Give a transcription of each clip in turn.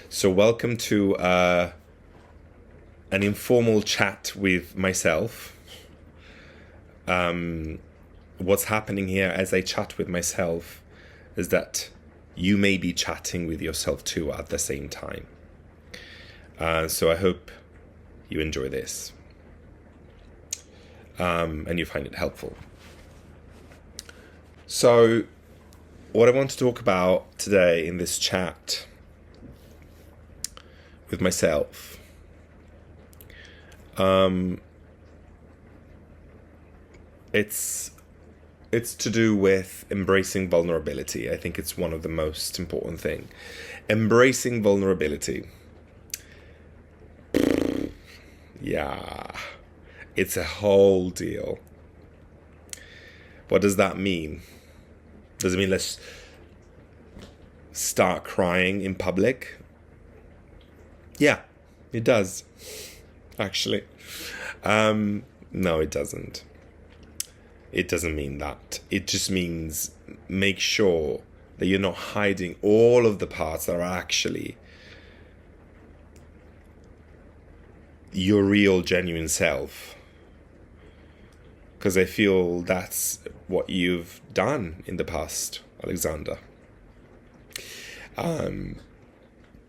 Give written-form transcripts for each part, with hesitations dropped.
So welcome to an informal chat with myself. What's happening here as I chat with myself is that you may be chatting with yourself too at the same time. So I hope you enjoy this and you find it helpful. So what I want to talk about today in this chat with myself it's to do with embracing vulnerability. I think it's one of the most important thing. Embracing vulnerability. Yeah, it's a whole deal. What does that mean? Does it mean let's start crying in public? Yeah, it does, actually. No, it doesn't. It doesn't mean that. It just means make sure that you're not hiding all of the parts that are actually your real, genuine self. Because I feel that's what you've done in the past, Alexander.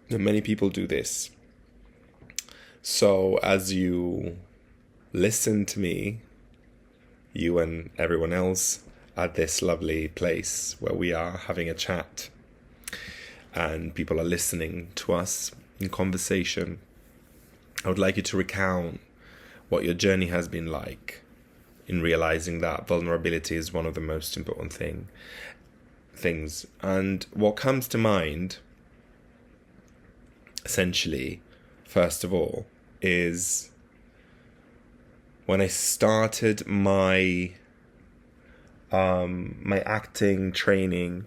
Many people do this. So as you listen to me, you and everyone else at this lovely place where we are having a chat and people are listening to us in conversation, I would like you to recount what your journey has been like in realizing that vulnerability is one of the most important things. And what comes to mind, essentially, first of all, is when I started my acting training,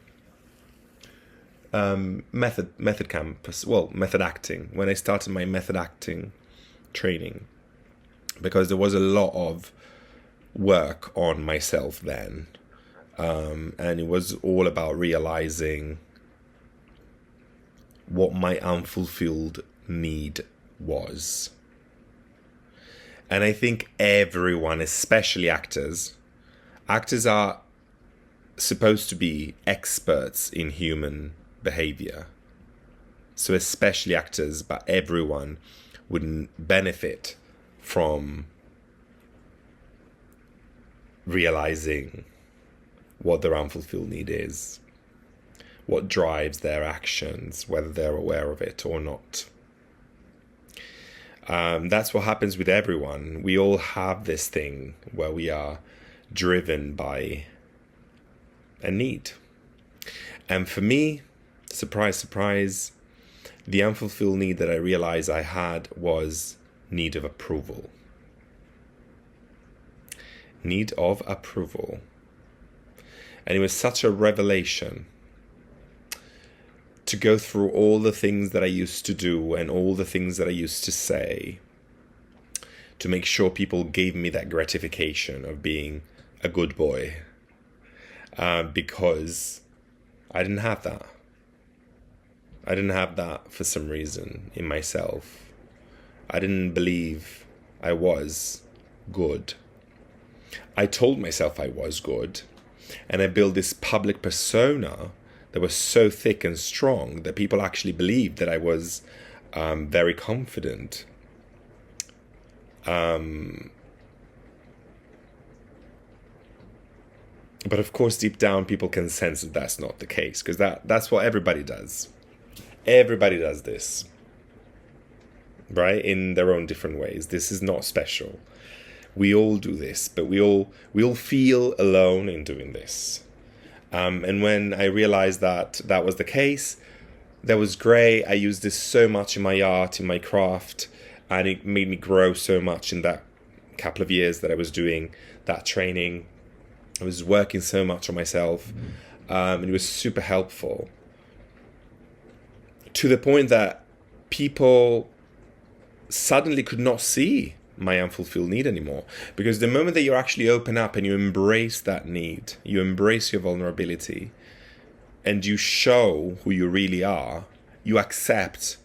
method acting. When I started my method acting training, because there was a lot of work on myself then, and it was all about realizing what my unfulfilled need was. And I think everyone, especially actors are supposed to be experts in human behavior. So especially actors, but everyone would benefit from realizing what their unfulfilled need is, what drives their actions, whether they're aware of it or not. That's what happens with everyone. We all have this thing where we are driven by a need. And for me, surprise, surprise, the unfulfilled need that I realized I had was need of approval. Need of approval. And it was such a revelation to go through all the things that I used to do and all the things that I used to say to make sure people gave me that gratification of being a good boy, because I didn't have that. I didn't have that for some reason in myself. I didn't believe I was good. I told myself I was good, and I built this public persona that was so thick and strong that people actually believed that I was very confident. But of course, deep down, people can sense that that's not the case, because that's what everybody does. Everybody does this, right? In their own different ways. This is not special. We all do this, but we all feel alone in doing this. And when I realized that that was the case, that was great. I used this so much in my art, in my craft, and it made me grow so much in that couple of years that I was doing that training. I was working so much on myself, and it was super helpful. To the point that people suddenly could not see my unfulfilled need anymore. Because the moment that you actually open up and you embrace that need, you embrace your vulnerability, and you show who you really are, you accept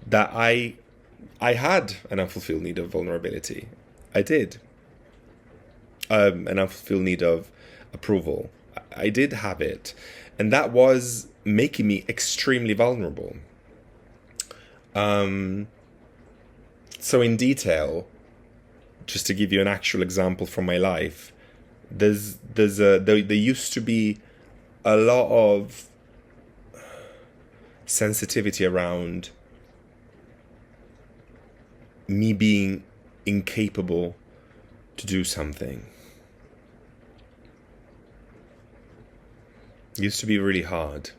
that I had an unfulfilled need of vulnerability. I did. An unfulfilled need of approval. I did have it. And that was making me extremely vulnerable. So in detail, just to give you an actual example from my life, there used to be a lot of sensitivity around me being incapable to do something. It used to be really hard.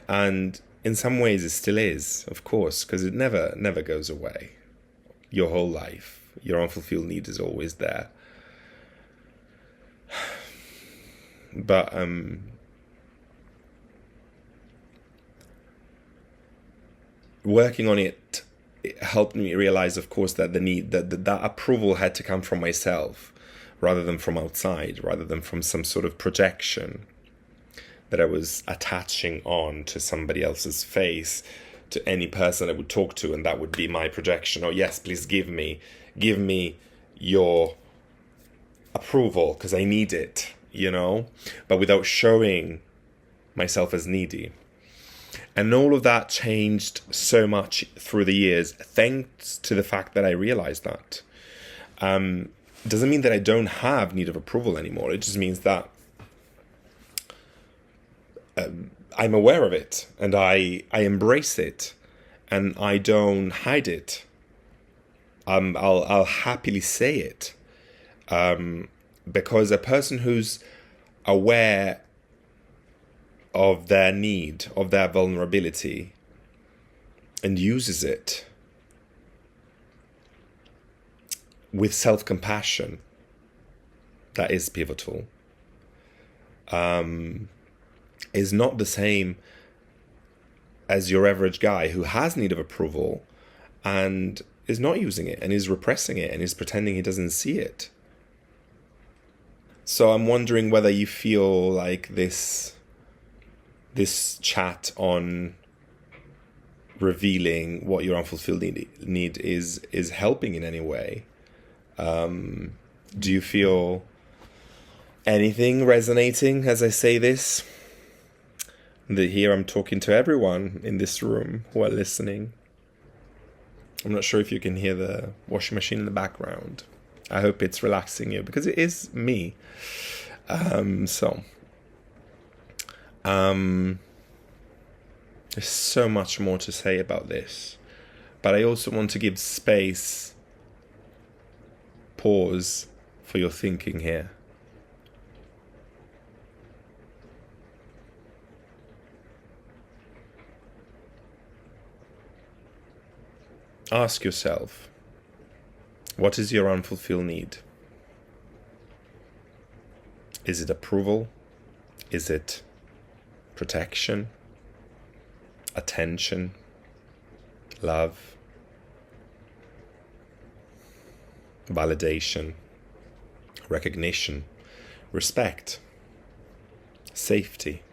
And in some ways it still is, of course, because it never goes away. Your whole life, your unfulfilled need is always there. But working on it helped me realize, of course, that the need that approval had to come from myself rather than from outside, rather than from some sort of projection that I was attaching on to somebody else's face, to any person I would talk to, and that would be my projection. Oh yes, please give me your approval because I need it, but without showing myself as needy. And all of that changed so much through the years, thanks to the fact that I realized that. It doesn't mean that I don't have need of approval anymore. It just means that I'm aware of it, and I embrace it, and I don't hide it. I'll happily say it, because a person who's aware of their need, of their vulnerability, and uses it with self-compassion, that is pivotal. Is not the same as your average guy who has need of approval and is not using it and is repressing it and is pretending he doesn't see it. So I'm wondering whether you feel like this chat on revealing what your unfulfilled need is helping in any way. Do you feel anything resonating as I say this? That here I'm talking to everyone in this room who are listening. I'm not sure if you can hear the washing machine in the background. I hope it's relaxing you, because it is me. There's so much more to say about this, but I also want to give space, pause for your thinking here. Ask yourself, what is your unfulfilled need? Is it approval? Is it protection? Attention? Love? Validation? Recognition? Respect? Safety?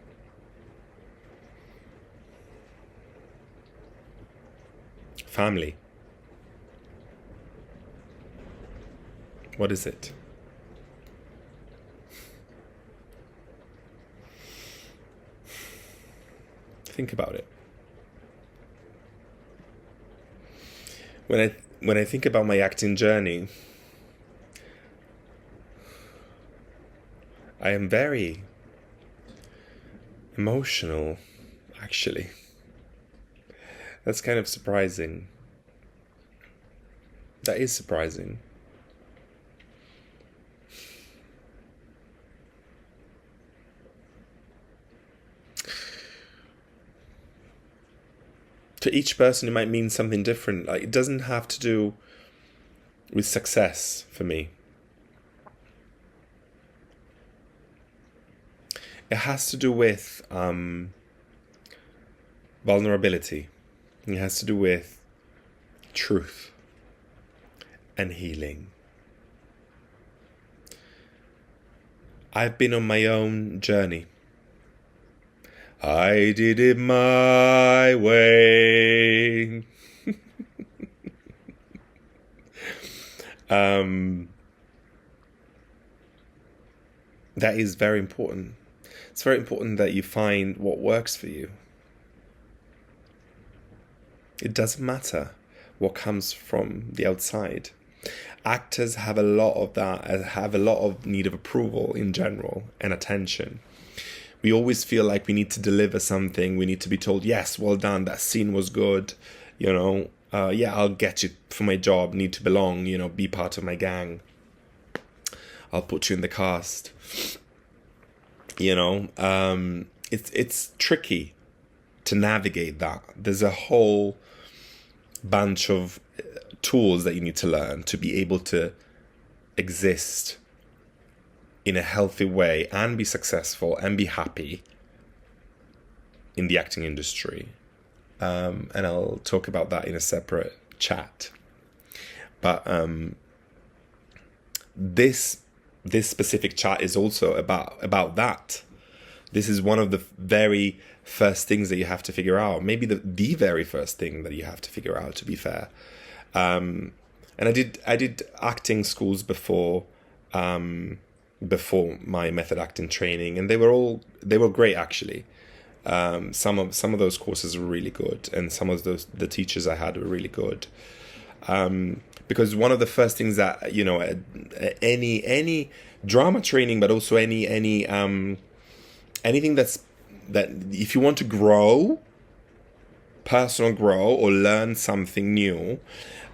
Family? What is it? Think about it. When I think about my acting journey, I am very emotional, actually. That's kind of surprising. That is surprising. To each person, it might mean something different. Like, it doesn't have to do with success for me. It has to do with vulnerability. It has to do with truth and healing. I've been on my own journey. I did it my way. That is very important. It's very important that you find what works for you. It doesn't matter what comes from the outside. Actors have a lot of that, have a lot of need of approval in general and attention. We always feel like we need to deliver something. We need to be told, yes, well done, that scene was good. Yeah, I'll get you for my job, need to belong, be part of my gang. I'll put you in the cast. It's tricky to navigate that. There's a whole bunch of tools that you need to learn to be able to exist in a healthy way and be successful and be happy in the acting industry. And I'll talk about that in a separate chat. But this specific chat is also about that. This is one of the very first things that you have to figure out. Maybe the very first thing that you have to figure out, to be fair. And I did acting schools before my method acting training, and they were great actually. Some of those courses were really good, and some of the teachers I had were really good. Because one of the first things that any drama training, but also anything that if you want to grow, personal grow or learn something new,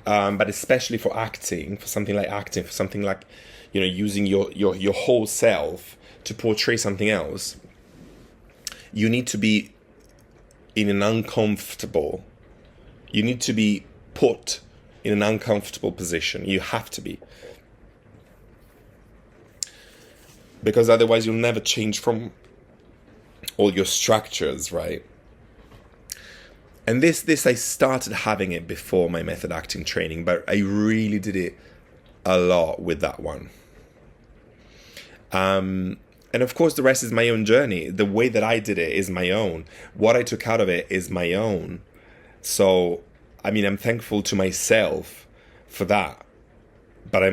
but especially for acting, for something like using your whole self to portray something else, you need to be in an uncomfortable. You need to be put in an uncomfortable position. You have to be. Because otherwise you'll never change from all your structures, right? And this I started having it before my method acting training, but I really did it a lot with that one. And of course the rest is my own journey. The way that I did it is my own. What I took out of it is my own. So, I'm thankful to myself for that. But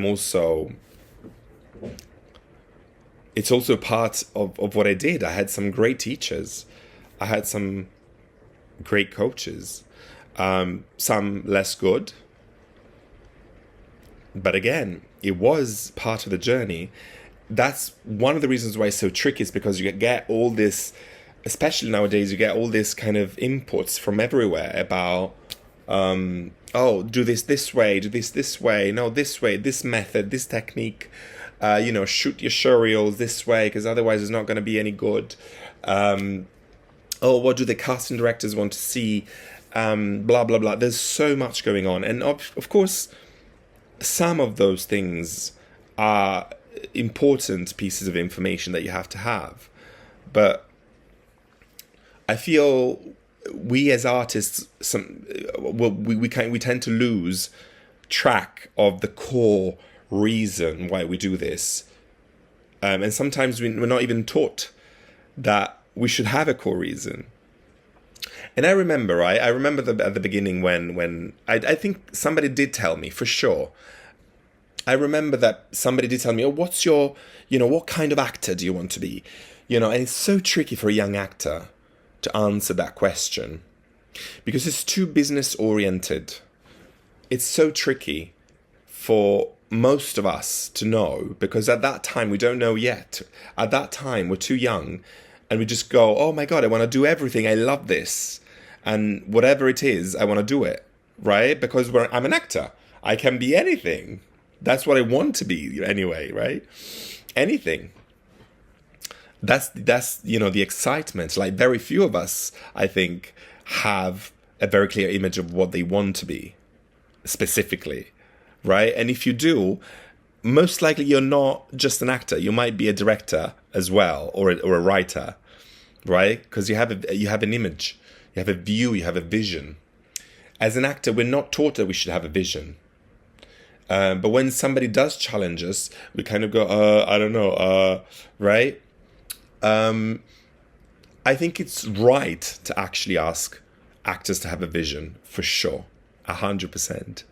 it's also part of what I did. I had some great teachers. I had some great coaches. Some less good. But again, it was part of the journey. That's one of the reasons why it's so tricky, is because you get all this, especially nowadays, you get all this kind of inputs from everywhere about, do this way, do this way, no, this way, this method, this technique, shoot your showreels this way, because otherwise it's not going to be any good. What do the casting directors want to see? Blah, blah, blah. There's so much going on. And of course, some of those things are important pieces of information that you have to have. But I feel we as artists, we tend to lose track of the core reason why we do this. And sometimes we're not even taught that we should have a core reason. And I remember, right? I remember at the beginning when I think somebody did tell me, for sure. I remember that somebody did tell me, what's your, what kind of actor do you want to be? And it's so tricky for a young actor to answer that question because it's too business oriented. It's so tricky for most of us to know, because at that time we don't know yet. At that time we're too young and we just go, oh my God, I want to do everything. I love this. And whatever it is, I want to do it, right? Because I'm an actor. I can be anything. That's what I want to be anyway, right? Anything. That's the excitement. Like, very few of us, I think, have a very clear image of what they want to be specifically, right? And if you do, most likely you're not just an actor. You might be a director as well, or a writer, right? Because you have an image, you have a view, you have a vision. As an actor, we're not taught that we should have a vision. But when somebody does challenge us, we kind of go, I don't know, right? I think it's right to actually ask actors to have a vision, for sure, 100%.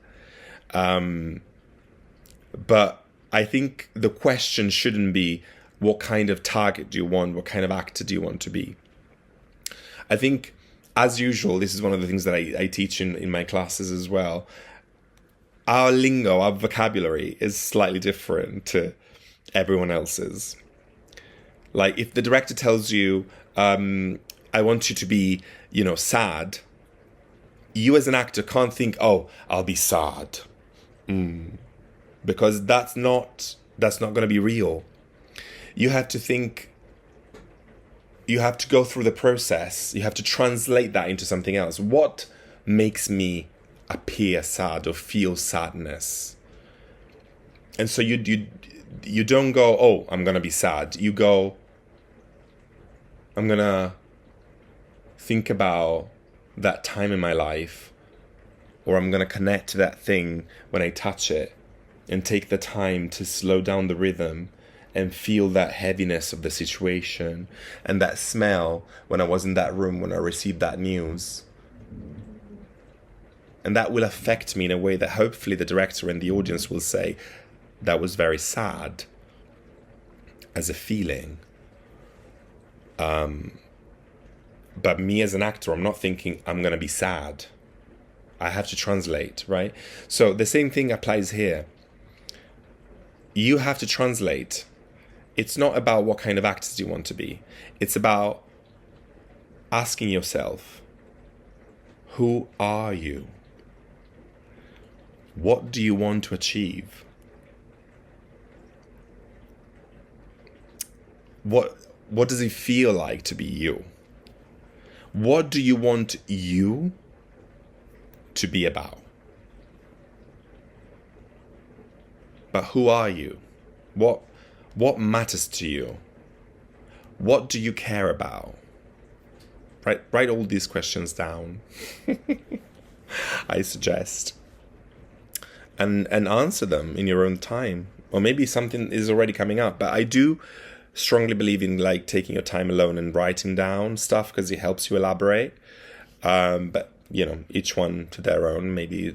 But I think the question shouldn't be, what kind of target do you want? What kind of actor do you want to be? I think, as usual, this is one of the things that I teach in my classes as well. Our lingo, our vocabulary is slightly different to everyone else's. Like, if the director tells you, I want you to be, sad, you as an actor can't think, oh, I'll be sad. Because that's not going to be real. You have to think, you have to go through the process. You have to translate that into something else. What makes me appear sad or feel sadness? And so you don't go, oh, I'm going to be sad. You go, I'm going to think about that time in my life, or I'm going to connect to that thing when I touch it and take the time to slow down the rhythm and feel that heaviness of the situation and that smell when I was in that room when I received that news. And that will affect me in a way that hopefully the director and the audience will say, that was very sad as a feeling. But me as an actor, I'm not thinking I'm going to be sad. I have to translate, right? So the same thing applies here. You have to translate. It's not about what kind of actors you want to be. It's about asking yourself, who are you? What do you want to achieve? What does it feel like to be you? What do you want you to be about? But who are you? What matters to you? What do you care about? Write all these questions down. I suggest. And answer them in your own time. Or maybe something is already coming up. But I do strongly believe in taking your time alone and writing down stuff because it helps you elaborate. But each one to their own. Maybe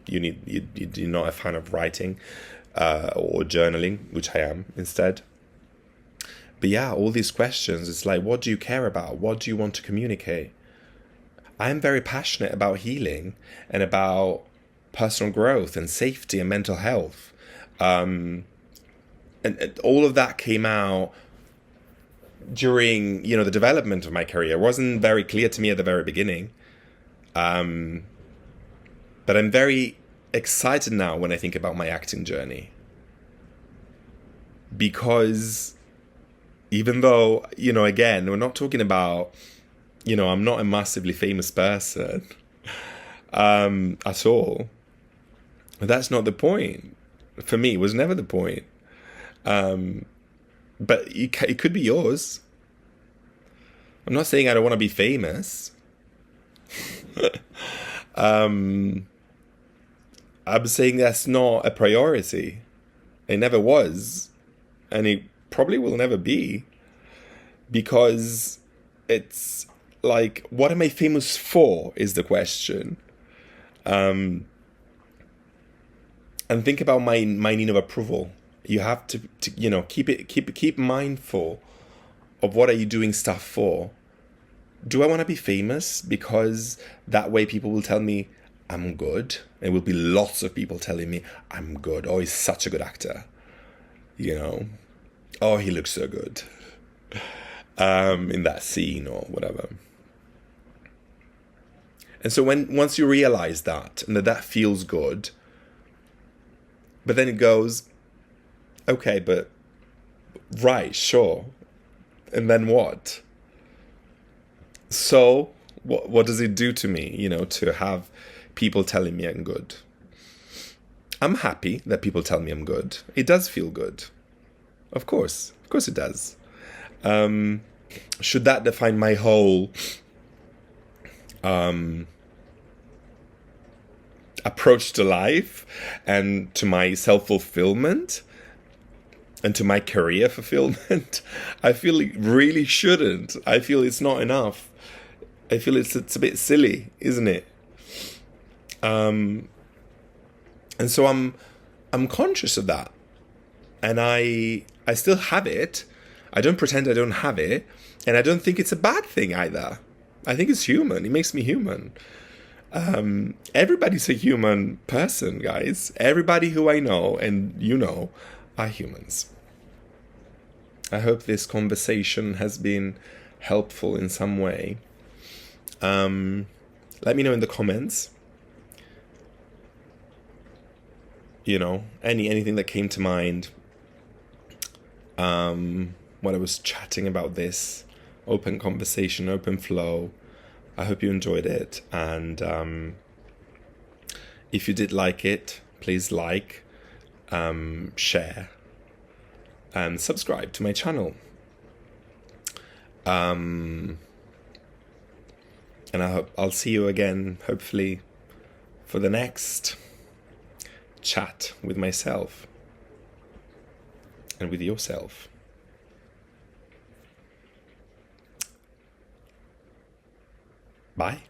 you're not a fan of writing or journaling, which I am instead. But yeah, all these questions, it's like, what do you care about? What do you want to communicate? I'm very passionate about healing and about personal growth and safety and mental health. And all of that came out during, the development of my career. It wasn't very clear to me at the very beginning. But I'm very excited now when I think about my acting journey. Because even though, again, we're not talking about, I'm not a massively famous person at all. That's not the point. For me, it was never the point. But it could be yours. I'm not saying I don't want to be famous. I'm saying that's not a priority. It never was. And it probably will never be. Because it's like, what am I famous for is the question. And think about my need of approval. You have to keep mindful of what are you doing stuff for. Do I want to be famous because that way people will tell me I'm good? There will be lots of people telling me I'm good. Oh, he's such a good actor. Oh, he looks so good in that scene or whatever. And so once you realize that and that feels good, but then it goes, okay, but right, sure. And then what? So what does it do to me, to have people telling me I'm good? I'm happy that people tell me I'm good. It does feel good. Of course it does. Should that define my whole approach to life and to my self-fulfillment and to my career fulfillment? I feel it really shouldn't. I feel it's not enough. I feel it's a bit silly, isn't it? And so I'm I'm conscious of that. And I still have it. I don't pretend I don't have it. And I don't think it's a bad thing either. I think it's human. It makes me human. Everybody's a human person, guys. Everybody who I know, and you know, are humans. I hope this conversation has been helpful in some way. Let me know in the comments. You know, anything that came to mind when I was chatting about this. Open conversation, open flow. I hope you enjoyed it. And if you did like it, please like, share, and subscribe to my channel. And I hope I'll see you again, hopefully, for the next chat with myself and with yourself. Bye.